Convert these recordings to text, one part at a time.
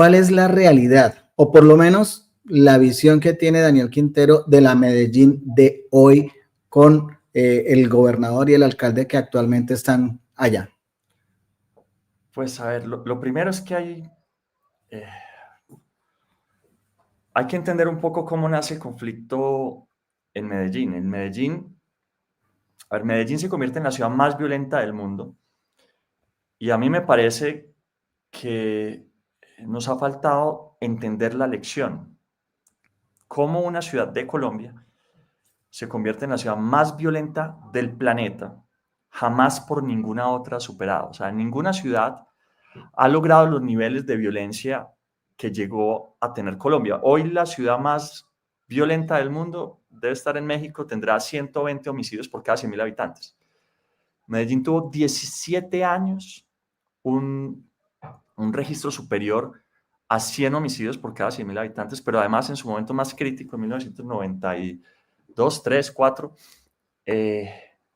¿Cuál es la realidad? O por lo menos la visión que tiene Daniel Quintero de la Medellín de hoy con el gobernador y el alcalde que actualmente están allá. Pues a ver, lo primero es que hay que entender un poco cómo nace el conflicto en Medellín. Medellín se convierte en la ciudad más violenta del mundo y a mí me parece que nos ha faltado entender la lección. Cómo una ciudad de Colombia se convierte en la ciudad más violenta del planeta, jamás por ninguna otra superado. O sea, ninguna ciudad ha logrado los niveles de violencia que llegó a tener Colombia. Hoy la ciudad más violenta del mundo debe estar en México, tendrá 120 homicidios por cada 100.000 habitantes. Medellín tuvo 17 años un registro superior a 100 homicidios por cada 100.000 habitantes, pero además en su momento más crítico, en 1992, 3, 4,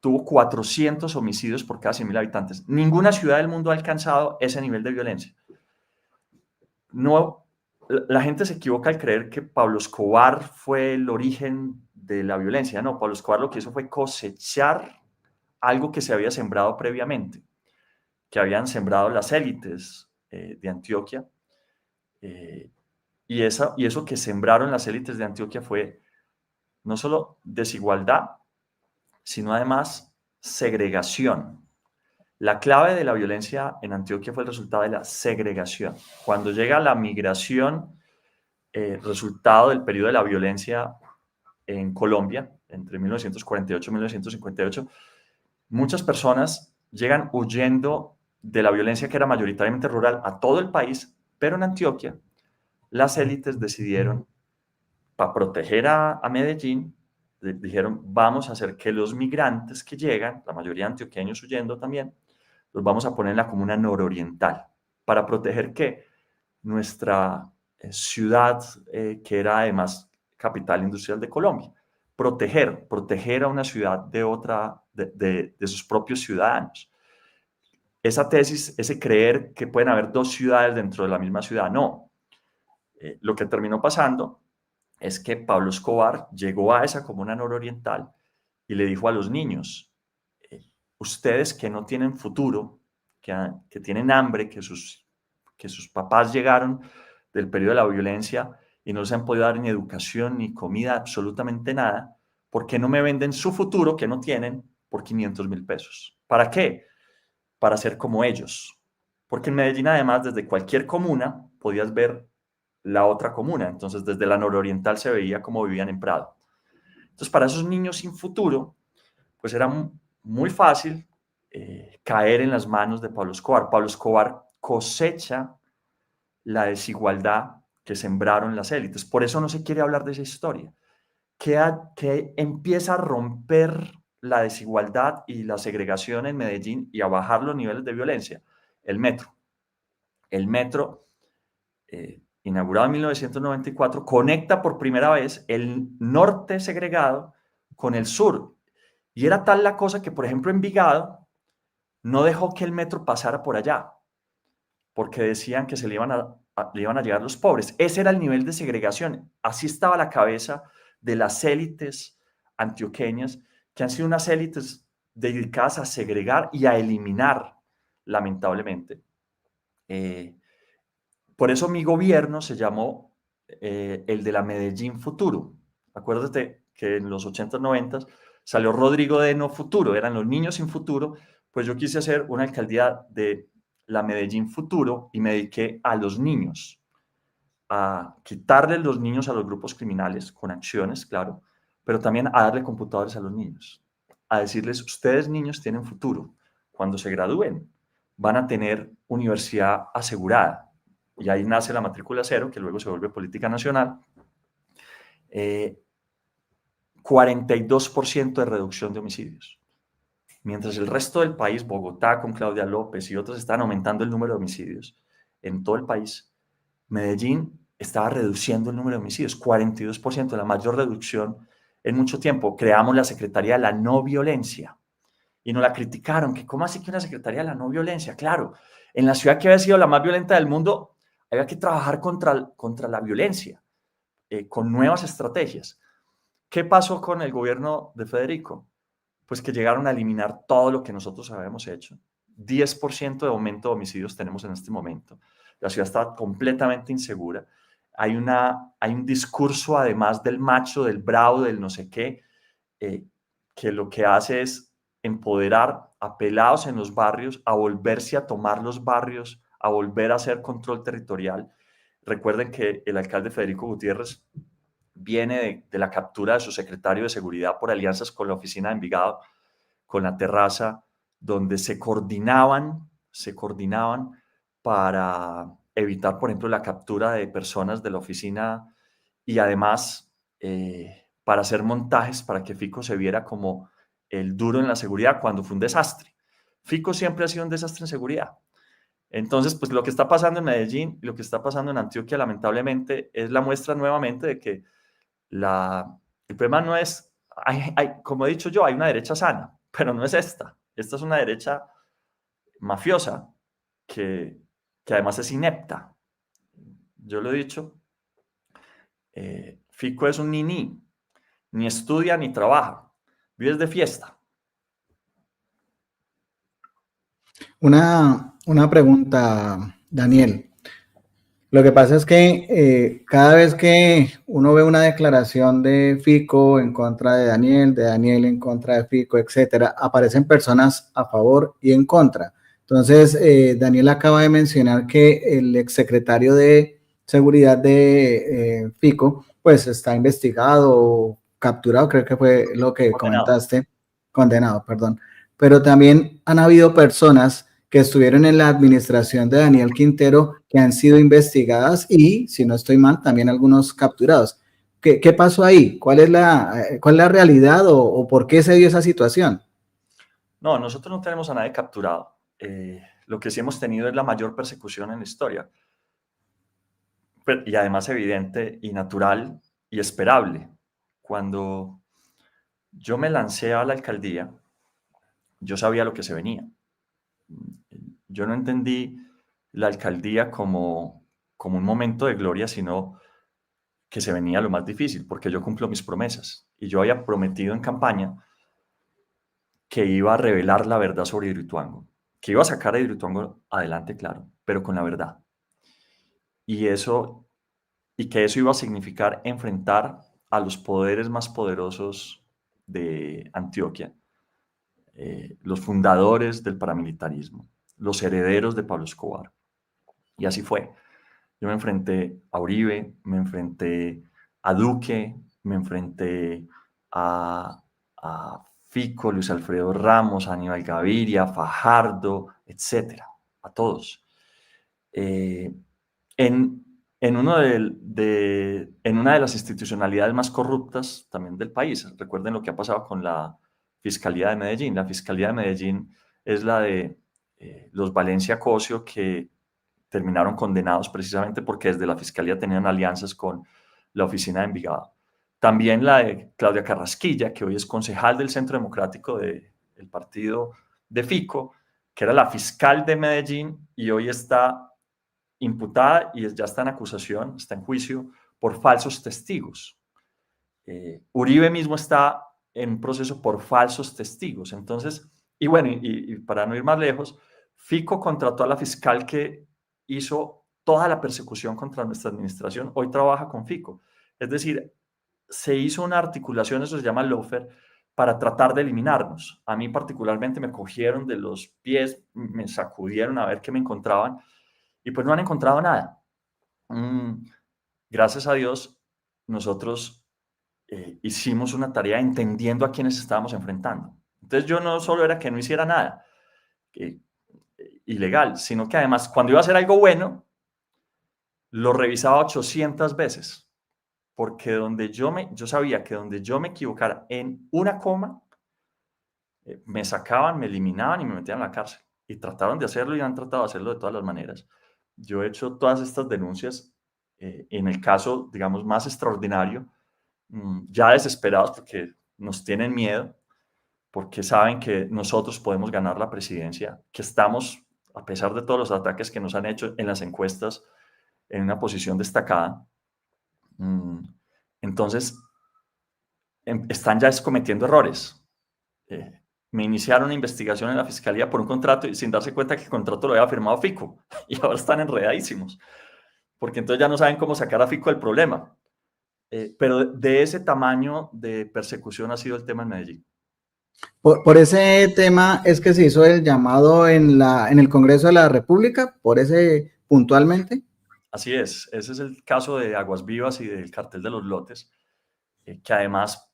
tuvo 400 homicidios por cada 100.000 habitantes. Ninguna ciudad del mundo ha alcanzado ese nivel de violencia. No, la gente se equivoca al creer que Pablo Escobar fue el origen de la violencia. No, Pablo Escobar lo que hizo fue cosechar algo que se había sembrado previamente, que habían sembrado las élites de Antioquia. Y eso que sembraron las élites de Antioquia fue no solo desigualdad, sino además segregación. La clave de la violencia en Antioquia fue el resultado de la segregación. Cuando llega la migración, resultado del periodo de la violencia en Colombia, entre 1948 y 1958, muchas personas llegan huyendo de la violencia que era mayoritariamente rural a todo el país, pero en Antioquia las élites decidieron, para proteger a Medellín, dijeron, vamos a hacer que los migrantes que llegan, la mayoría antioqueños huyendo también, los vamos a poner en la comuna nororiental. ¿Para proteger qué? Nuestra ciudad, que era además capital industrial de Colombia. Proteger a una ciudad de sus propios ciudadanos. Esa tesis, ese creer que pueden haber dos ciudades dentro de la misma ciudad, no. Lo que terminó pasando es que Pablo Escobar llegó a esa comuna nororiental y le dijo a los niños, ustedes que no tienen futuro, que tienen hambre, que sus papás llegaron del periodo de la violencia y no les han podido dar ni educación, ni comida, absolutamente nada, ¿por qué no me venden su futuro que no tienen por 500.000 pesos? ¿Para qué? Para ser como ellos. Porque en Medellín, además, desde cualquier comuna podías ver la otra comuna. Entonces, desde la nororiental se veía cómo vivían en Prado. Entonces, para esos niños sin futuro, pues era muy fácil caer en las manos de Pablo Escobar. Pablo Escobar cosecha la desigualdad que sembraron las élites. Por eso no se quiere hablar de esa historia. Que empieza a romper la desigualdad y la segregación en Medellín y a bajar los niveles de violencia. El metro. El metro, inaugurado en 1994, conecta por primera vez el norte segregado con el sur. Y era tal la cosa que, por ejemplo, Envigado no dejó que el metro pasara por allá, porque decían que le iban a llegar los pobres. Ese era el nivel de segregación. Así estaba la cabeza de las élites antioqueñas, que han sido unas élites dedicadas a segregar y a eliminar, lamentablemente. Por eso mi gobierno se llamó el de la Medellín Futuro. Acuérdate que en los 80s, 90s salió Rodrigo de No Futuro, eran los niños sin futuro. Pues yo quise hacer una alcaldía de la Medellín Futuro y me dediqué a los niños, a quitarle los niños a los grupos criminales con acciones, claro, pero también a darle computadores a los niños, a decirles, ustedes niños tienen futuro, cuando se gradúen van a tener universidad asegurada. Y ahí nace la matrícula cero, que luego se vuelve política nacional. 42% de reducción de homicidios. Mientras el resto del país, Bogotá con Claudia López y otros, están aumentando el número de homicidios en todo el país, Medellín estaba reduciendo el número de homicidios, 42%, la mayor reducción en mucho tiempo. Creamos la Secretaría de la No Violencia y nos la criticaron, que cómo así que una Secretaría de la No Violencia. Claro, en la ciudad que había sido la más violenta del mundo, había que trabajar contra la violencia, con nuevas estrategias. ¿Qué pasó con el gobierno de Federico? Pues que llegaron a eliminar todo lo que nosotros habíamos hecho. 10% de aumento de homicidios tenemos en este momento. La ciudad está completamente insegura. Hay un discurso, además del macho, del bravo, del no sé qué, que lo que hace es empoderar a pelados en los barrios, a volverse a tomar los barrios, a volver a hacer control territorial. Recuerden que el alcalde Federico Gutiérrez viene de la captura de su secretario de Seguridad por alianzas con la oficina de Envigado, con la Terraza, donde se coordinaban para evitar, por ejemplo, la captura de personas de la oficina y además para hacer montajes para que Fico se viera como el duro en la seguridad cuando fue un desastre. Fico siempre ha sido un desastre en seguridad. Entonces, pues lo que está pasando en Medellín y lo que está pasando en Antioquia, lamentablemente, es la muestra nuevamente de que el problema no es, como he dicho yo, hay una derecha sana, pero no es esta. Esta es una derecha mafiosa que además es inepta. Yo lo he dicho, Fico es un ni estudia ni trabaja, vives de fiesta. Una pregunta, Daniel. Lo que pasa es que cada vez que uno ve una declaración de Fico en contra de Daniel en contra de Fico, etcétera, aparecen personas a favor y en contra. Entonces, Daniel acaba de mencionar que el exsecretario de Seguridad de Fico, pues está investigado, capturado, creo que fue lo que comentaste, condenado, perdón. Pero también han habido personas que estuvieron en la administración de Daniel Quintero, que han sido investigadas y, si no estoy mal, también algunos capturados. ¿Qué pasó ahí? ¿Cuál es la realidad o por qué se dio esa situación? No, nosotros no tenemos a nadie capturado. Lo que sí hemos tenido es la mayor persecución en la historia. Y además evidente y natural y esperable. Cuando yo me lancé a la alcaldía, yo sabía lo que se venía. Yo no entendí la alcaldía como un momento de gloria, sino que se venía lo más difícil, porque yo cumplo mis promesas. Y yo había prometido en campaña que iba a revelar la verdad sobre Hidroituango, que iba a sacar a Hidroituango adelante, claro, pero con la verdad. Y que eso iba a significar enfrentar a los poderes más poderosos de Antioquia, los fundadores del paramilitarismo, los herederos de Pablo Escobar. Y así fue. Yo me enfrenté a Uribe, me enfrenté a Duque, me enfrenté a Fico, Luis Alfredo Ramos, Aníbal Gaviria, Fajardo, etcétera, a todos. En una de las institucionalidades más corruptas también del país. Recuerden lo que ha pasado con la Fiscalía de Medellín. La Fiscalía de Medellín es la de los Valencia Cosio, que terminaron condenados precisamente porque desde la Fiscalía tenían alianzas con la oficina de Envigado. También la de Claudia Carrasquilla, que hoy es concejal del Centro Democrático del partido de Fico, que era la fiscal de Medellín y hoy está imputada y ya está en acusación, está en juicio por falsos testigos. Uribe mismo está en un proceso por falsos testigos. Entonces, y bueno, y para no ir más lejos, Fico contrató a la fiscal que hizo toda la persecución contra nuestra administración, hoy trabaja con Fico. Es decir, se hizo una articulación, eso se llama lawfare, para tratar de eliminarnos. A mí particularmente me cogieron de los pies, me sacudieron a ver qué me encontraban y pues no han encontrado nada. Gracias a Dios, nosotros hicimos una tarea entendiendo a quienes estábamos enfrentando. Entonces yo no solo era que no hiciera nada ilegal, sino que además cuando iba a hacer algo bueno, lo revisaba 800 veces, porque yo sabía que donde yo me equivocara en una coma, me sacaban, me eliminaban y me metían a la cárcel. Y trataron de hacerlo y han tratado de hacerlo de todas las maneras. Yo he hecho todas estas denuncias en el caso, digamos, más extraordinario, ya desesperados porque nos tienen miedo, porque saben que nosotros podemos ganar la presidencia, que estamos, a pesar de todos los ataques que nos han hecho en las encuestas, en una posición destacada. Entonces, están ya cometiendo errores. Me iniciaron una investigación en la fiscalía por un contrato y sin darse cuenta que el contrato lo había firmado Fico. Y ahora están enredadísimos, porque entonces ya no saben cómo sacar a Fico del problema. Pero de ese tamaño de persecución ha sido el tema en Medellín. Por ese tema es que se hizo el llamado en el Congreso de la República, por ese puntualmente. Así es, ese es el caso de Aguas Vivas y del cartel de los lotes, que además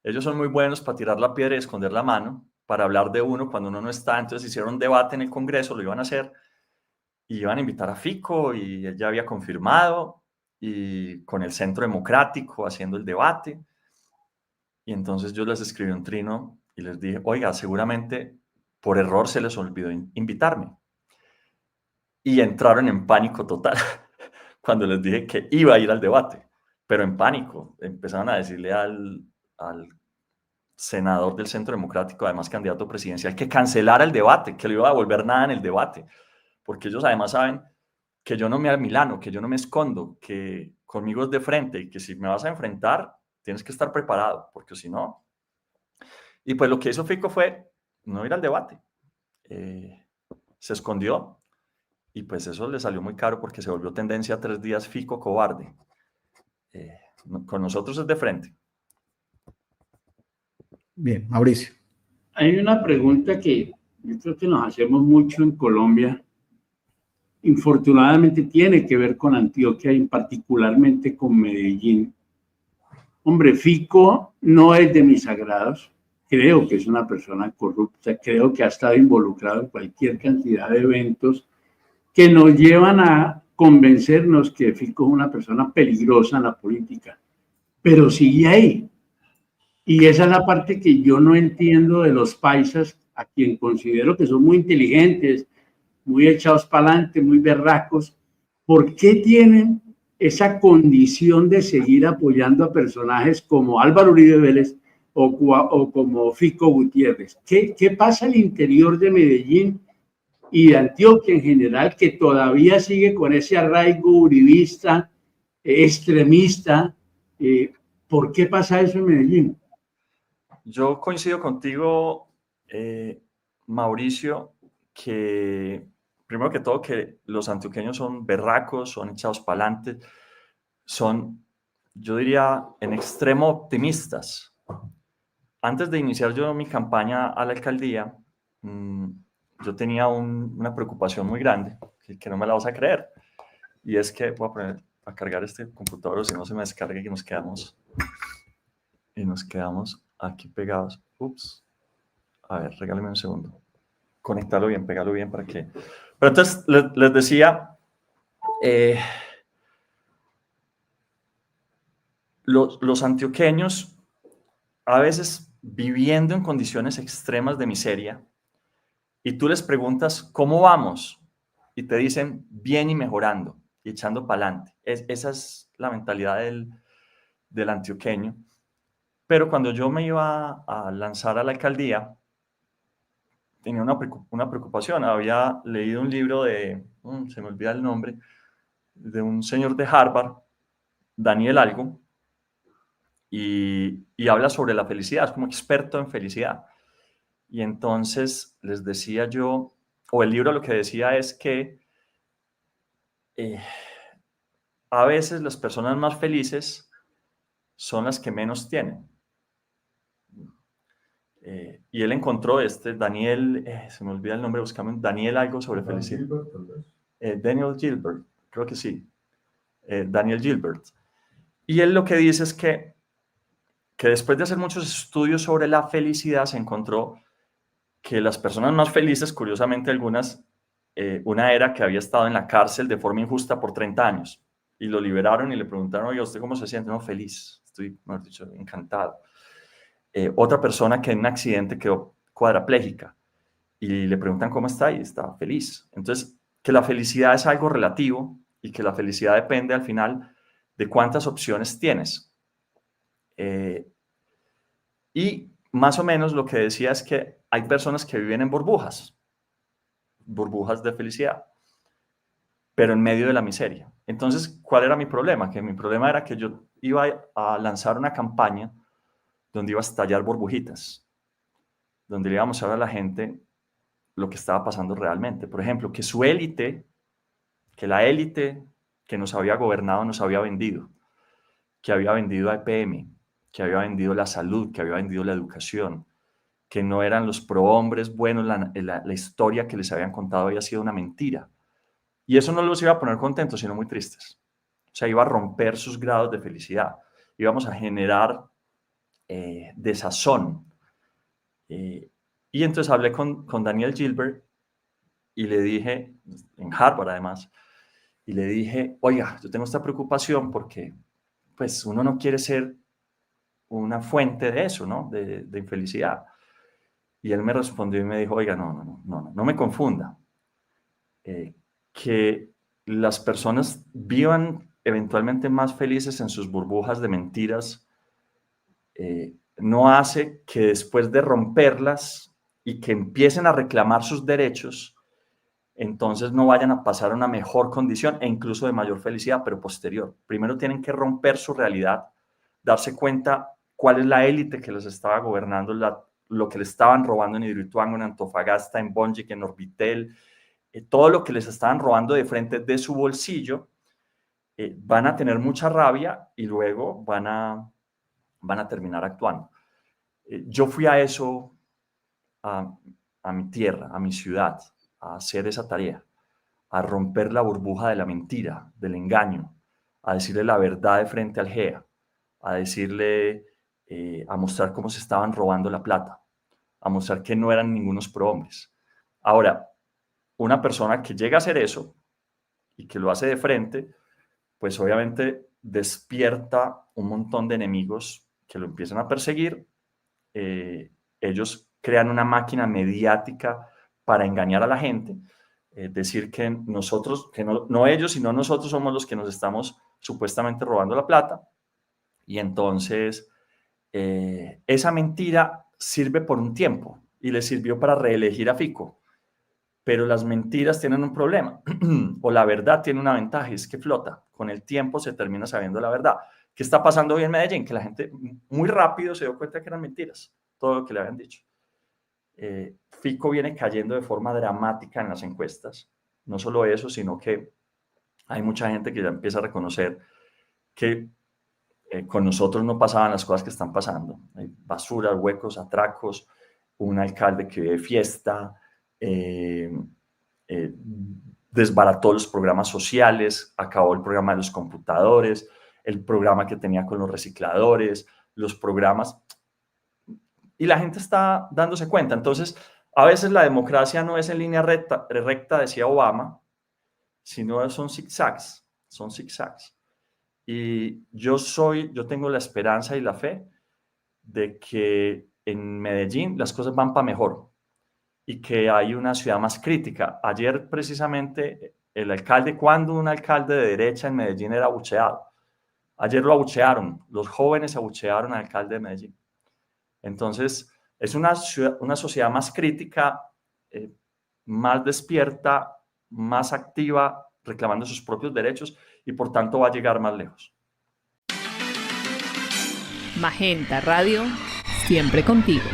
ellos son muy buenos para tirar la piedra y esconder la mano, para hablar de uno cuando uno no está. Entonces hicieron un debate en el Congreso, lo iban a hacer, y iban a invitar a Fico, y él ya había confirmado, y con el Centro Democrático haciendo el debate. Y entonces yo les escribí un trino y les dije, oiga, seguramente por error se les olvidó invitarme. Y entraron en pánico total cuando les dije que iba a ir al debate, pero en pánico. Empezaron a decirle al senador del Centro Democrático, además candidato presidencial, que cancelara el debate, que no iba a devolver nada en el debate, porque ellos además saben que yo no me amilano, que yo no me escondo, que conmigo es de frente y que si me vas a enfrentar, tienes que estar preparado, porque si no... Y pues lo que hizo Fico fue no ir al debate. Se escondió y pues eso le salió muy caro porque se volvió tendencia 3 días Fico cobarde. Con nosotros es de frente. Bien, Mauricio. Hay una pregunta que yo creo que nos hacemos mucho en Colombia. Infortunadamente tiene que ver con Antioquia y particularmente con Medellín. Hombre, Fico no es de mis agrados. Creo que es una persona corrupta. Creo que ha estado involucrado en cualquier cantidad de eventos que nos llevan a convencernos que Fico es una persona peligrosa en la política. Pero sigue ahí. Y esa es la parte que yo no entiendo de los paisas, a quien considero que son muy inteligentes, muy echados para adelante, muy berracos. ¿Por qué tienen esa condición de seguir apoyando a personajes como Álvaro Uribe Vélez o como Fico Gutiérrez? ¿Qué pasa al interior de Medellín y de Antioquia en general, que todavía sigue con ese arraigo uribista, extremista? ¿Por qué pasa eso en Medellín? Yo coincido contigo, Mauricio, que primero que todo que los antioqueños son berracos, son echados para adelante, son, yo diría, en extremo optimistas. Antes de iniciar yo mi campaña a la alcaldía, yo tenía una preocupación muy grande, que no me la vas a creer, y es que voy a poner a cargar este computador, o si no se me descarga y nos quedamos aquí pegados. Ups. A ver, regálame un segundo. Conectarlo bien, pegarlo bien para que... Pero entonces les decía, los antioqueños, a veces viviendo en condiciones extremas de miseria, y tú les preguntas, ¿cómo vamos? Y te dicen, bien y mejorando, y echando para adelante. Esa es la mentalidad del antioqueño. Pero cuando yo me iba a lanzar a la alcaldía, tenía una preocupación. Había leído un libro se me olvida el nombre, de un señor de Harvard, Daniel algo, y habla sobre la felicidad, es como experto en felicidad. Y entonces les decía yo, o el libro lo que decía es que a veces las personas más felices son las que menos tienen. Y él encontró Daniel, se me olvida el nombre, buscame Daniel algo sobre felicidad. Daniel Gilbert, creo que sí. Daniel Gilbert. Y él lo que dice es que después de hacer muchos estudios sobre la felicidad, se encontró que las personas más felices, curiosamente algunas, una era que había estado en la cárcel de forma injusta por 30 años y lo liberaron y le preguntaron, oye, ¿usted cómo se siente? No, feliz, estoy, mejor dicho, encantado. Otra persona que en un accidente quedó cuadraplégica y le preguntan cómo está y está feliz. Entonces, que la felicidad es algo relativo y que la felicidad depende al final de cuántas opciones tienes. Y más o menos lo que decía es que hay personas que viven en burbujas de felicidad. pero en medio de la miseria. Entonces, ¿cuál era mi problema? Que mi problema era que yo iba a lanzar una campaña donde iba a estallar burbujitas, donde le iba a mostrar a la gente lo que estaba pasando realmente. Por ejemplo, que su élite, que la élite que nos había gobernado nos había vendido, que había vendido a EPM, que había vendido la salud, que había vendido la educación, que no eran los prohombres buenos, la historia que les habían contado había sido una mentira. Y eso no los iba a poner contentos, sino muy tristes. O sea, iba a romper sus grados de felicidad. Íbamos a generar desazón. Y entonces hablé con Daniel Gilbert y le dije, en Harvard además, y le dije, oiga, yo tengo esta preocupación porque pues uno no quiere ser una fuente de eso, ¿no? De infelicidad. Y él me respondió y me dijo, oiga, no me confunda. Que las personas vivan eventualmente más felices en sus burbujas de mentiras no hace que después de romperlas y que empiecen a reclamar sus derechos, entonces no vayan a pasar a una mejor condición e incluso de mayor felicidad, pero posterior. Primero tienen que romper su realidad, darse cuenta cuál es la élite que les estaba gobernando, lo que les estaban robando en Hidroituango, en Antofagasta, en Bonjic, en Orbitel, todo lo que les estaban robando de frente de su bolsillo, van a tener mucha rabia y luego van a terminar actuando. Yo fui a eso, a mi tierra, a mi ciudad, a hacer esa tarea, a romper la burbuja de la mentira, del engaño, a decirle la verdad de frente al GEA, a decirle, a mostrar cómo se estaban robando la plata, a mostrar que no eran ningunos prohombres. Ahora, una persona que llega a hacer eso y que lo hace de frente, pues obviamente despierta un montón de enemigos que lo empiezan a perseguir. Ellos crean una máquina mediática para engañar a la gente, decir que nosotros, que no ellos, sino nosotros somos los que nos estamos supuestamente robando la plata. Y entonces esa mentira sirve por un tiempo y le sirvió para reelegir a Fico. Pero las mentiras tienen un problema, o la verdad tiene una ventaja, es que flota. Con el tiempo se termina sabiendo la verdad. ¿Qué está pasando hoy en Medellín? Que la gente muy rápido se dio cuenta que eran mentiras, todo lo que le habían dicho. Fico viene cayendo de forma dramática en las encuestas. No solo eso, sino que hay mucha gente que ya empieza a reconocer que con nosotros no pasaban las cosas que están pasando. Hay basuras, huecos, atracos, un alcalde que vive fiesta, desbarató los programas sociales, acabó el programa de los computadores, el programa que tenía con los recicladores, los programas, y la gente está dándose cuenta. Entonces, a veces la democracia no es en línea recta, decía Obama, sino son zigzags, Y yo tengo la esperanza y la fe de que en Medellín las cosas van para mejor y que hay una ciudad más crítica. Ayer precisamente cuando un alcalde de derecha en Medellín era abucheado. Ayer lo abuchearon, los jóvenes abuchearon al alcalde de Medellín. Entonces, es una sociedad más crítica, más despierta, más activa, reclamando sus propios derechos y por tanto va a llegar más lejos. Magenta Radio, siempre contigo.